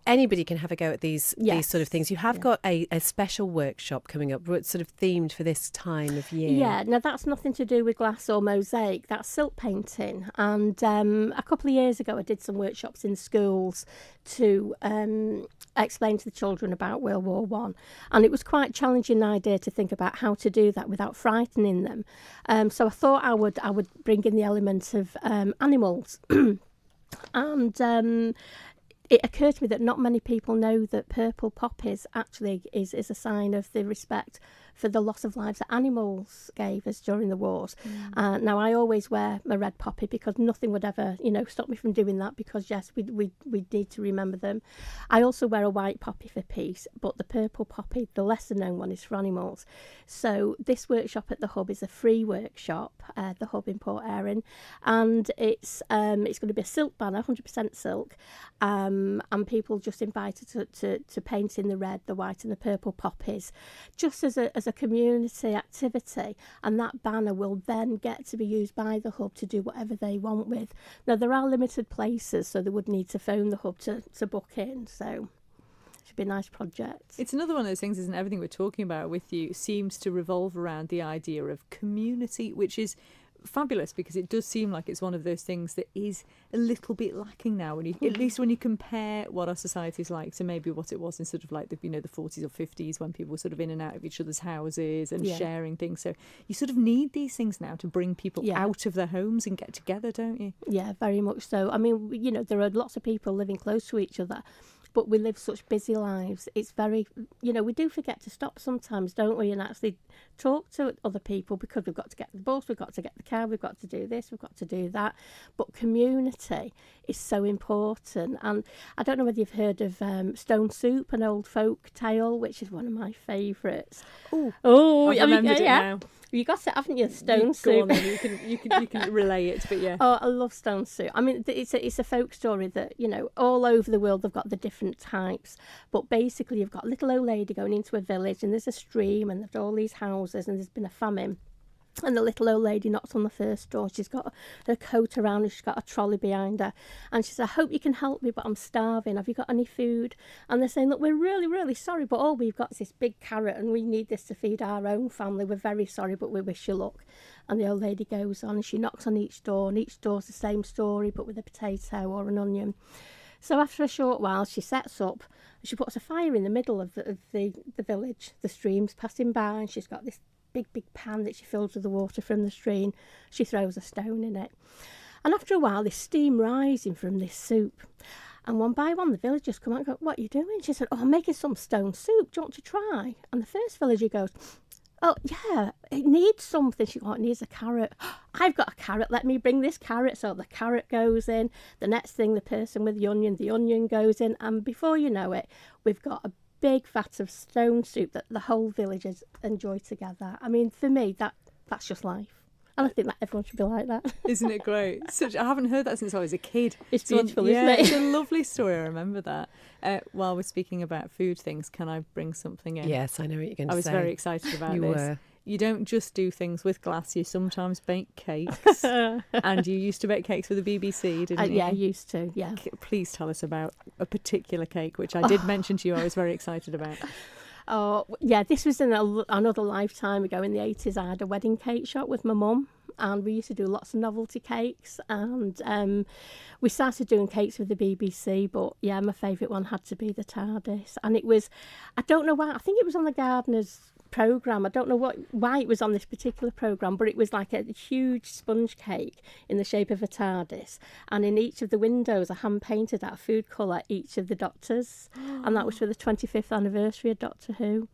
anybody can have a go at these sort of things. You have got a special workshop coming up, sort of themed for this time of year. Yeah, now that's nothing to do with glass or mosaic. That's silk painting. And a couple of years ago, I did some workshops in schools to explain to the children about World War One, and it was quite a challenging idea to think about how to do that without frightening them. So I thought I would bring in the element of animals, and it occurred to me that not many people know that purple poppies actually is a sign of the respect for the loss of lives that animals gave us during the wars. Now, I always wear my red poppy because nothing would ever, stop me from doing that, because, yes, we need to remember them. I also wear a white poppy for peace, but the purple poppy, the lesser-known one, is for animals. So this workshop at the Hub is a free workshop, the Hub in Port Erin, and it's going to be a silk banner, 100% silk, and people just invited to paint in the red, the white and the purple poppies, just as a community activity, and that banner will then get to be used by the Hub to do whatever they want with. Now, there are limited places, so they would need to phone the Hub to book in, so it should be a nice project. It's another one of those things, isn't it? Everything we're talking about with you seems to revolve around the idea of community, which is fabulous, because it does seem like it's one of those things that is a little bit lacking now, when you, at least when you compare what our society is like to maybe what it was in sort of like the 40s or 50s, when people were sort of in and out of each other's houses and sharing things. So you sort of need these things now to bring people out of their homes and get together, don't you? Yeah, very much so. I mean, there are lots of people living close to each other, but we live such busy lives. It's very, we do forget to stop sometimes, don't we, and actually talk to other people, because we've got to get the bus, we've got to get the car, we've got to do this, we've got to do that. But community is so important. And I don't know whether you've heard of Stone Soup, an old folk tale, which is one of my favourites. Oh, I've remembered it now. You got it, haven't you? Stone Soup. Go on, you can relay it, but yeah. Oh, I love Stone Soup. I mean, it's a folk story that, all over the world they've got the different types. But basically, you've got a little old lady going into a village, and there's a stream, and there's all these houses, and there's been a famine. And the little old lady knocks on the first door. She's got her coat around and she's got a trolley behind her. And she says, I hope you can help me, but I'm starving. Have you got any food? And they're saying, look, we're really, really sorry, but all we've got is this big carrot and we need this to feed our own family. We're very sorry, but we wish you luck. And the old lady goes on and she knocks on each door, and each door's the same story, but with a potato or an onion. So after a short while, she sets up and she puts a fire in the middle of the village. The stream's passing by, and she's got this big pan that she fills with the water from the stream. She throws a stone in it. And after a while, there's steam rising from this soup. And one by one, the villagers come out and go, what are you doing? She said, I'm making some stone soup. Do you want to try? And the first villager goes, oh, yeah, it needs something. She goes, it needs a carrot. I've got a carrot. Let me bring this carrot. So the carrot goes in. The next thing, the person with the onion goes in. And before you know it, we've got a big vat of stone soup that the whole villagers enjoy together. I mean, for me, that's just life. And I think that everyone should be like that. Isn't it great? I haven't heard that since I was a kid. It's beautiful, isn't it? It's a lovely story. I remember that. While we're speaking about food things, can I bring something in? Yes, I know what you're going to say. I was very excited about you this. Were. You don't just do things with glass, you sometimes bake cakes. And you used to bake cakes for the BBC, didn't you? Yeah, I used to, yeah. Please tell us about a particular cake, which I did mention to you I was very excited about. Oh, yeah, this was in another lifetime ago. In the 80s, I had a wedding cake shop with my mum, and we used to do lots of novelty cakes, and we started doing cakes with the BBC, but yeah, my favourite one had to be the Tardis. And it was, I don't know why, I think it was on the Gardener's programme. I don't know why it was on this particular programme, but it was like a huge sponge cake in the shape of a TARDIS, and in each of the windows I hand painted out food colour each of the doctors, and that was for the 25th anniversary of Doctor Who.